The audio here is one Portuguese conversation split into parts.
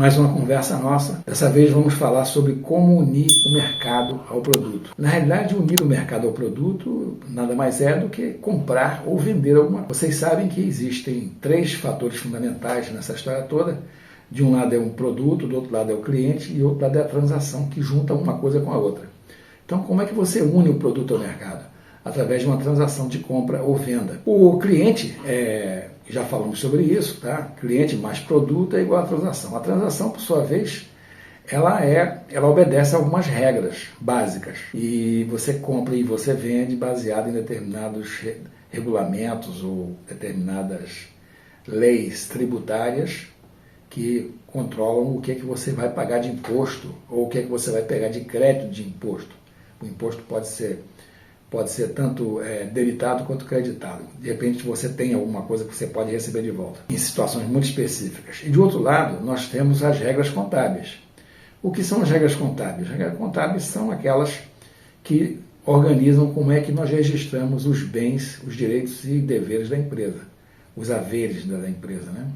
mais uma conversa nossa. Dessa vez vamos falar sobre como unir o mercado ao produto. Na realidade, unir o mercado ao produto nada mais é do que comprar ou vender alguma coisa. Vocês sabem que existem três fatores fundamentais nessa história toda. De um lado é um produto, do outro lado é o cliente e do outro lado é a transação que junta uma coisa com a outra. Então, como é que você une o produto ao mercado? Através de uma transação de compra ou venda. O cliente, já falamos sobre isso, tá? Cliente mais produto é igual a transação. A transação, por sua vez, ela obedece a algumas regras básicas. E você compra e você vende baseado em determinados regulamentos ou determinadas leis tributárias que controlam o que é que você vai pagar de imposto ou o que é que você vai pegar de crédito de imposto. O imposto pode ser tanto debitado quanto creditado. De repente você tem alguma coisa que você pode receber de volta, em situações muito específicas. E de outro lado, nós temos as regras contábeis. O que são as regras contábeis? As regras contábeis são aquelas que organizam como é que nós registramos os bens, os direitos e deveres da empresa, os haveres da empresa, né?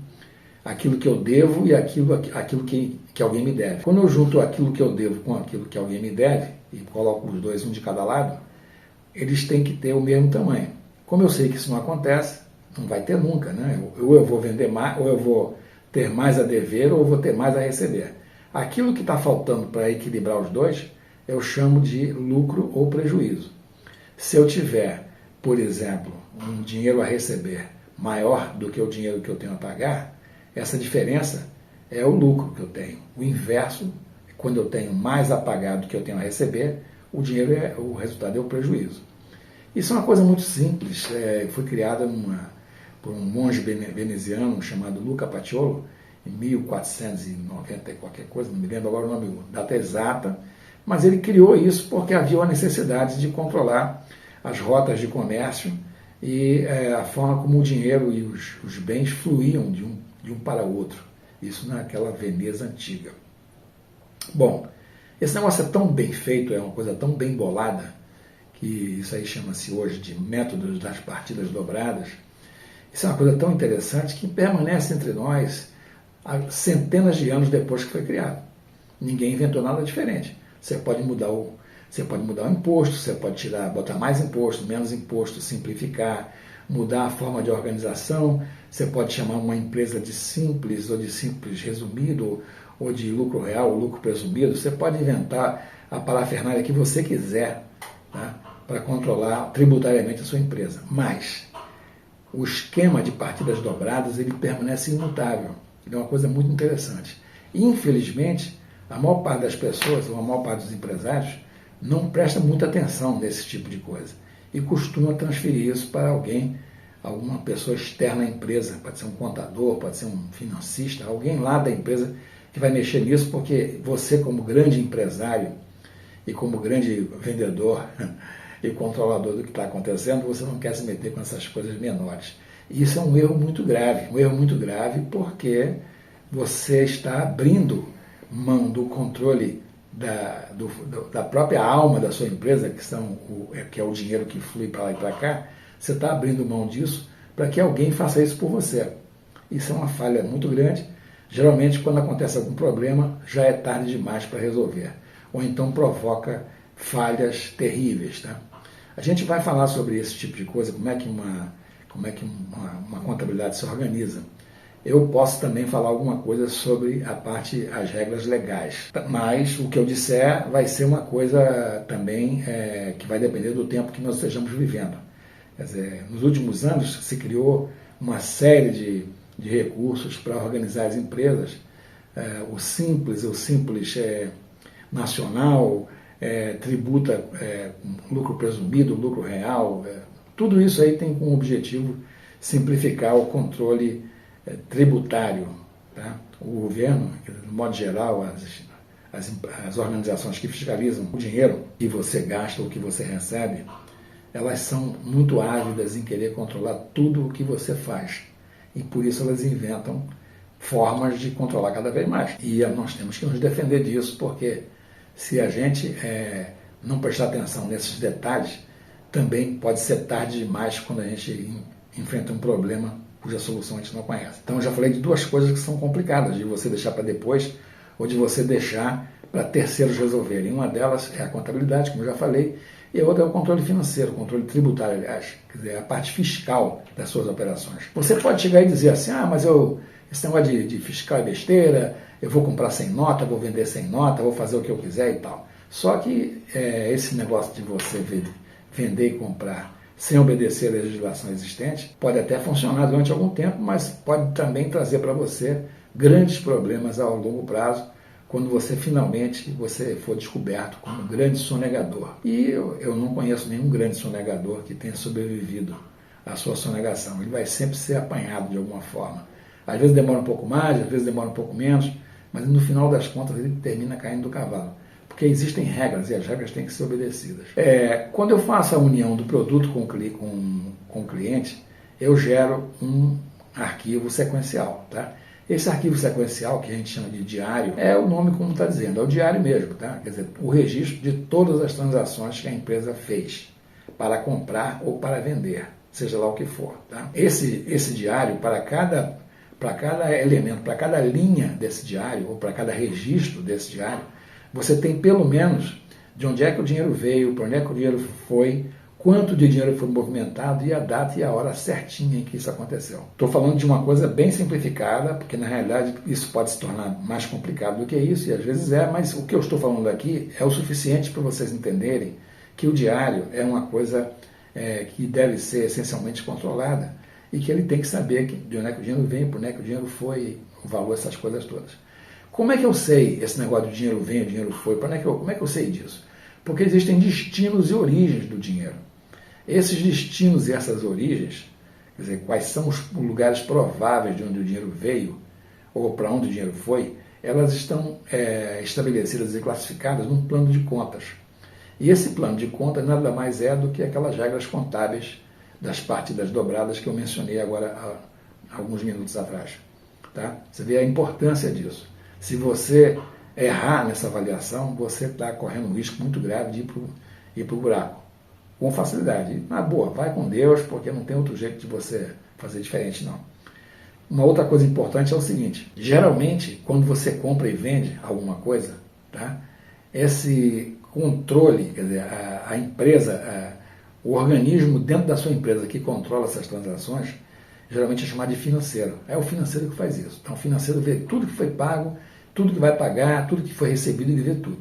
Aquilo que eu devo e aquilo que alguém me deve. Quando eu junto aquilo que eu devo com aquilo que alguém me deve e coloco os dois, um de cada lado, eles têm que ter o mesmo tamanho. Como eu sei que isso não acontece, não vai ter nunca, né? Ou eu vou vender mais, ou eu vou ter mais a dever, ou eu vou ter mais a receber. Aquilo que está faltando para equilibrar os dois, eu chamo de lucro ou prejuízo. Se eu tiver, por exemplo, um dinheiro a receber maior do que o dinheiro que eu tenho a pagar, essa diferença é o lucro que eu tenho. O inverso, quando eu tenho mais a pagar do que eu tenho a receber, o resultado é o prejuízo. Isso é uma coisa muito simples, foi criada por um monge veneziano chamado Luca Paciolo, em 1490 e qualquer coisa, não me lembro agora o nome, data exata, mas ele criou isso porque havia uma necessidade de controlar as rotas de comércio e a forma como o dinheiro e os bens fluíam de um para o outro. Isso naquela Veneza antiga. Bom, esse negócio é tão bem feito, é uma coisa tão bem bolada, que isso aí chama-se hoje de métodos das partidas dobradas. Isso é uma coisa tão interessante que permanece entre nós há centenas de anos depois que foi criado. Ninguém inventou nada diferente. Você pode mudar o imposto, você pode botar mais imposto, menos imposto, simplificar, mudar a forma de organização, você pode chamar uma empresa de simples ou de simples resumido, ou de lucro real ou lucro presumido. Você pode inventar a parafernália que você quiser, tá? Para controlar tributariamente a sua empresa. Mas o esquema de partidas dobradas ele permanece imutável. Ele é uma coisa muito interessante. Infelizmente, a maior parte das pessoas, ou a maior parte dos empresários, não presta muita atenção nesse tipo de coisa e costuma transferir isso para alguma pessoa externa à empresa, pode ser um contador, pode ser um financista, alguém lá da empresa que vai mexer nisso, porque você, como grande empresário e como grande vendedor e controlador do que está acontecendo, você não quer se meter com essas coisas menores. E isso é um erro muito grave porque você está abrindo mão do controle da própria alma da sua empresa, que é o dinheiro que flui para lá e para cá. Você está abrindo mão disso para que alguém faça isso por você. Isso é uma falha muito grande. Geralmente, quando acontece algum problema, já é tarde demais para resolver. Ou então provoca falhas terríveis. Tá? A gente vai falar sobre esse tipo de coisa, como é que uma contabilidade se organiza. Eu posso também falar alguma coisa sobre as regras legais. Mas o que eu disser vai ser uma coisa também que vai depender do tempo que nós estejamos vivendo. Quer dizer, nos últimos anos se criou uma série de recursos para organizar as empresas. O Simples Nacional, tributa lucro presumido, lucro real. Tudo isso aí tem como objetivo simplificar o controle tributário. Tá? O governo, de modo geral, as organizações que fiscalizam o dinheiro que você gasta ou que você recebe, elas são muito ávidas em querer controlar tudo o que você faz. E por isso elas inventam formas de controlar cada vez mais. E nós temos que nos defender disso, porque se a gente não prestar atenção nesses detalhes, também pode ser tarde demais quando a gente enfrenta um problema cuja solução a gente não conhece. Então eu já falei de duas coisas que são complicadas, de você deixar para depois ou de você deixar para terceiros resolverem. Uma delas é a contabilidade, como eu já falei, e a outra é o controle financeiro, o controle tributário, aliás, quer dizer, a parte fiscal das suas operações. Você pode chegar e dizer assim, mas esse negócio de fiscal é besteira, eu vou comprar sem nota, vou vender sem nota, vou fazer o que eu quiser e tal. Só que esse negócio de você vender e comprar sem obedecer a legislação existente pode até funcionar durante algum tempo, mas pode também trazer para você grandes problemas ao longo prazo, quando você finalmente for descoberto como um grande sonegador. E eu não conheço nenhum grande sonegador que tenha sobrevivido à sua sonegação. Ele vai sempre ser apanhado de alguma forma. Às vezes demora um pouco mais, às vezes demora um pouco menos, mas no final das contas ele termina caindo do cavalo. Porque existem regras e as regras têm que ser obedecidas. Quando eu faço a união do produto com o cliente, eu gero um arquivo sequencial, tá? Esse arquivo sequencial, que a gente chama de diário, é o nome como está dizendo, é o diário mesmo, tá? Quer dizer, o registro de todas as transações que a empresa fez para comprar ou para vender, seja lá o que for, tá? Esse diário, para cada elemento, para cada linha desse diário, ou para cada registro desse diário, você tem pelo menos de onde é que o dinheiro veio, para onde é que o dinheiro foi, quanto de dinheiro foi movimentado e a data e a hora certinha em que isso aconteceu. Estou falando de uma coisa bem simplificada, porque na realidade isso pode se tornar mais complicado do que isso, e às vezes mas o que eu estou falando aqui é o suficiente para vocês entenderem que o diário é uma coisa que deve ser essencialmente controlada e que ele tem que saber de onde é que o dinheiro vem, por onde é que o dinheiro foi, o valor, essas coisas todas. Como é que eu sei esse negócio de dinheiro vem, o dinheiro foi? Como é que eu sei disso? Porque existem destinos e origens do dinheiro. Esses destinos e essas origens, quer dizer, quais são os lugares prováveis de onde o dinheiro veio, ou para onde o dinheiro foi, elas estão estabelecidas e classificadas num plano de contas. E esse plano de contas nada mais é do que aquelas regras contábeis das partidas dobradas que eu mencionei agora há alguns minutos atrás. Tá? Você vê a importância disso. Se você errar nessa avaliação, você está correndo um risco muito grave de ir para o buraco. Com facilidade. Na boa, vai com Deus, porque não tem outro jeito de você fazer diferente, não. Uma outra coisa importante é o seguinte, geralmente, quando você compra e vende alguma coisa, tá? Esse controle, quer dizer, a empresa, o organismo dentro da sua empresa que controla essas transações, geralmente é chamado de financeiro. É o financeiro que faz isso. Então, o financeiro vê tudo que foi pago, tudo que vai pagar, tudo que foi recebido, ele vê tudo.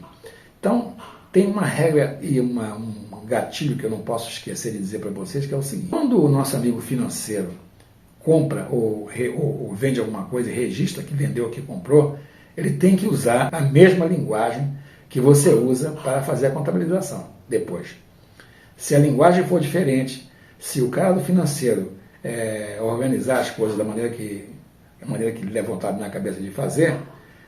Então, tem uma regra e um gatilho que eu não posso esquecer de dizer para vocês, que é o seguinte. Quando o nosso amigo financeiro compra ou vende alguma coisa e registra que vendeu ou que comprou, ele tem que usar a mesma linguagem que você usa para fazer a contabilização depois. Se a linguagem for diferente, se o cara do financeiro organizar as coisas da maneira que lhe é vontade na cabeça de fazer,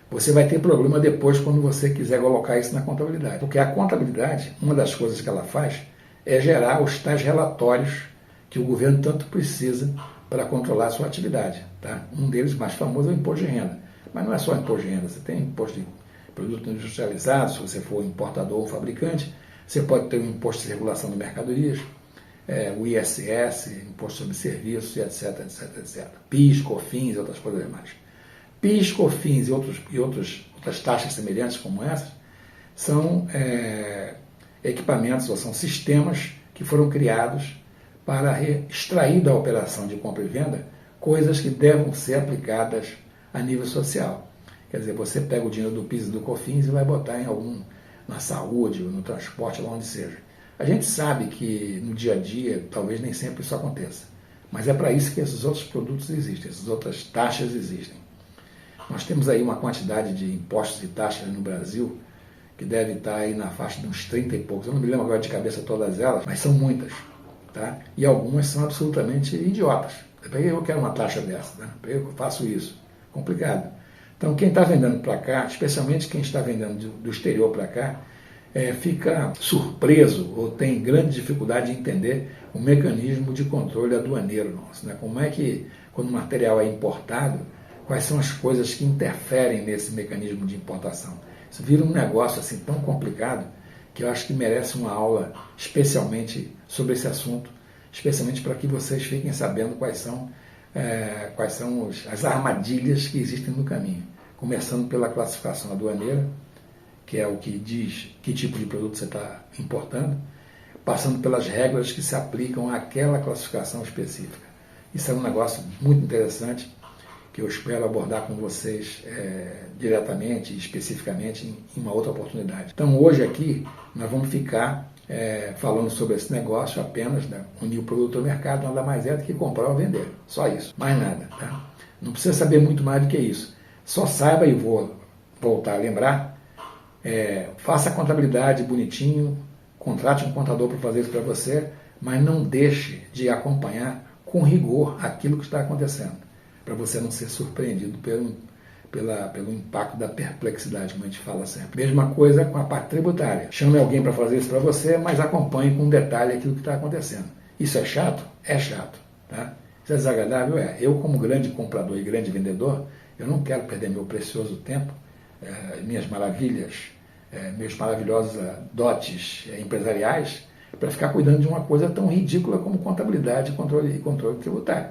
você vai ter problema depois quando você quiser colocar isso na contabilidade. Porque a contabilidade, uma das coisas que ela faz é gerar os tais relatórios que o governo tanto precisa para controlar a sua atividade. Tá? Um deles mais famoso é o imposto de renda. Mas não é só imposto de renda, você tem imposto de produtos industrializados, se você for importador ou fabricante, você pode ter um imposto de circulação de mercadorias, o ISS, imposto sobre serviços, etc, etc, etc. PIS, COFINS e outras coisas mais. PIS, COFINS e outras taxas semelhantes como essas são equipamentos ou são sistemas que foram criados para extrair da operação de compra e venda coisas que devem ser aplicadas a nível social. Quer dizer, você pega o dinheiro do PIS e do COFINS e vai botar na saúde ou no transporte, lá onde seja. A gente sabe que no dia a dia talvez nem sempre isso aconteça, mas é para isso que esses outros produtos existem, essas outras taxas existem. Nós temos aí uma quantidade de impostos e taxas no Brasil que deve estar aí na faixa de uns 30 e poucos. Eu não me lembro agora de cabeça todas elas, mas são muitas. Tá? E algumas são absolutamente idiotas. Eu quero uma taxa dessa, né? Eu faço isso. Complicado. Então, quem está vendendo para cá, especialmente quem está vendendo do exterior para cá, fica surpreso ou tem grande dificuldade de entender o mecanismo de controle aduaneiro nosso. Né? Como é que, quando o material é importado, quais são as coisas que interferem nesse mecanismo de importação. Isso vira um negócio assim tão complicado que eu acho que merece uma aula especialmente sobre esse assunto, especialmente para que vocês fiquem sabendo quais são quais são as armadilhas que existem no caminho. Começando pela classificação aduaneira, que é o que diz que tipo de produto você está importando, passando pelas regras que se aplicam àquela classificação específica. Isso é um negócio muito interessante, que eu espero abordar com vocês diretamente e especificamente em uma outra oportunidade. Então hoje aqui nós vamos ficar falando sobre esse negócio apenas, né? Unir o produto ao mercado nada mais é do que comprar ou vender, só isso, mais nada. Tá? Não precisa saber muito mais do que isso, só saiba, e vou voltar a lembrar, faça a contabilidade bonitinho, contrate um contador para fazer isso para você, mas não deixe de acompanhar com rigor aquilo que está acontecendo, para você não ser surpreendido pelo impacto da perplexidade, como a gente fala sempre. Mesma coisa com a parte tributária. Chame alguém para fazer isso para você, mas acompanhe com detalhe aquilo que está acontecendo. Isso é chato? É chato. Tá? Isso é desagradável? É. Eu, como grande comprador e grande vendedor, eu não quero perder meu precioso tempo, minhas maravilhas, meus maravilhosos dotes empresariais, para ficar cuidando de uma coisa tão ridícula como contabilidade e controle tributário.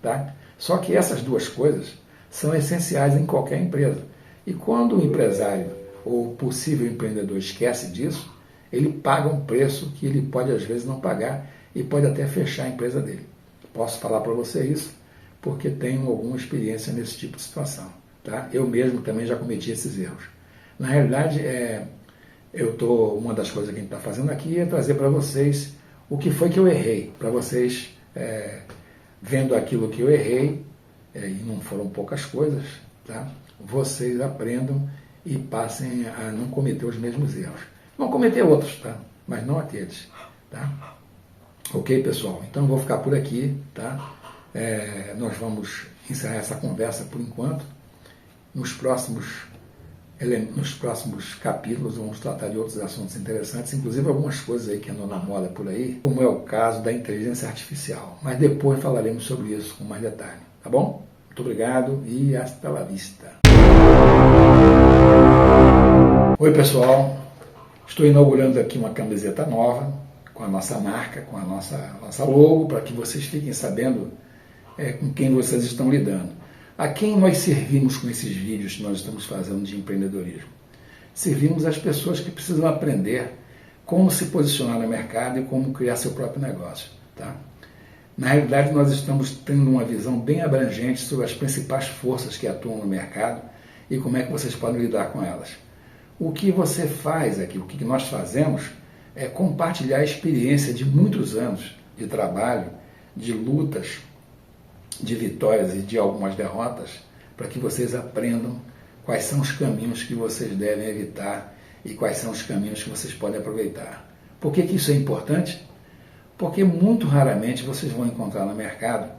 Tá? Só que essas duas coisas são essenciais em qualquer empresa. E quando o empresário ou possível empreendedor esquece disso, ele paga um preço que ele pode às vezes não pagar e pode até fechar a empresa dele. Posso falar para você isso porque tenho alguma experiência nesse tipo de situação. Tá? Eu mesmo também já cometi esses erros. Na realidade, uma das coisas que a gente está fazendo aqui é trazer para vocês o que foi que eu errei, para vocês, vendo aquilo que eu errei, e não foram poucas coisas, tá? Vocês aprendam e passem a não cometer os mesmos erros. Vão cometer outros, tá? Mas não aqueles. Tá? Ok, pessoal? Então eu vou ficar por aqui. Tá? Nós vamos encerrar essa conversa por enquanto. Nos próximos capítulos vamos tratar de outros assuntos interessantes, inclusive algumas coisas aí que andam na moda por aí, como é o caso da inteligência artificial. Mas depois falaremos sobre isso com mais detalhe. Tá bom? Muito obrigado e hasta la vista. Oi, pessoal. Estou inaugurando aqui uma camiseta nova com a nossa marca, com a nossa logo, para que vocês fiquem sabendo com quem vocês estão lidando. A quem nós servimos com esses vídeos que nós estamos fazendo de empreendedorismo? Servimos as pessoas que precisam aprender como se posicionar no mercado e como criar seu próprio negócio. Tá? Na realidade, nós estamos tendo uma visão bem abrangente sobre as principais forças que atuam no mercado e como é que vocês podem lidar com elas. O que você faz aqui, o que nós fazemos, é compartilhar a experiência de muitos anos de trabalho, de lutas, de vitórias e de algumas derrotas, para que vocês aprendam quais são os caminhos que vocês devem evitar e quais são os caminhos que vocês podem aproveitar. Por que isso é importante? Porque muito raramente vocês vão encontrar no mercado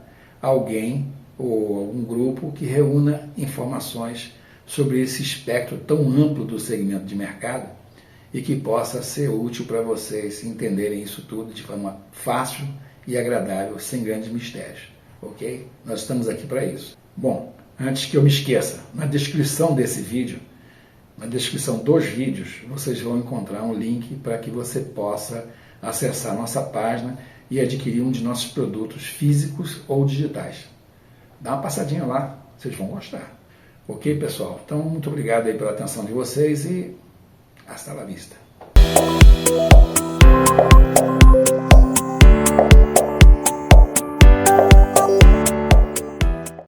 alguém ou algum grupo que reúna informações sobre esse espectro tão amplo do segmento de mercado e que possa ser útil para vocês entenderem isso tudo de forma fácil e agradável, sem grandes mistérios. Ok? Nós estamos aqui para isso. Bom, antes que eu me esqueça, na descrição desse vídeo, na descrição dos vídeos, vocês vão encontrar um link para que você possa acessar a nossa página e adquirir um de nossos produtos físicos ou digitais. Dá uma passadinha lá, vocês vão gostar. Ok, pessoal? Então, muito obrigado aí pela atenção de vocês e hasta la vista.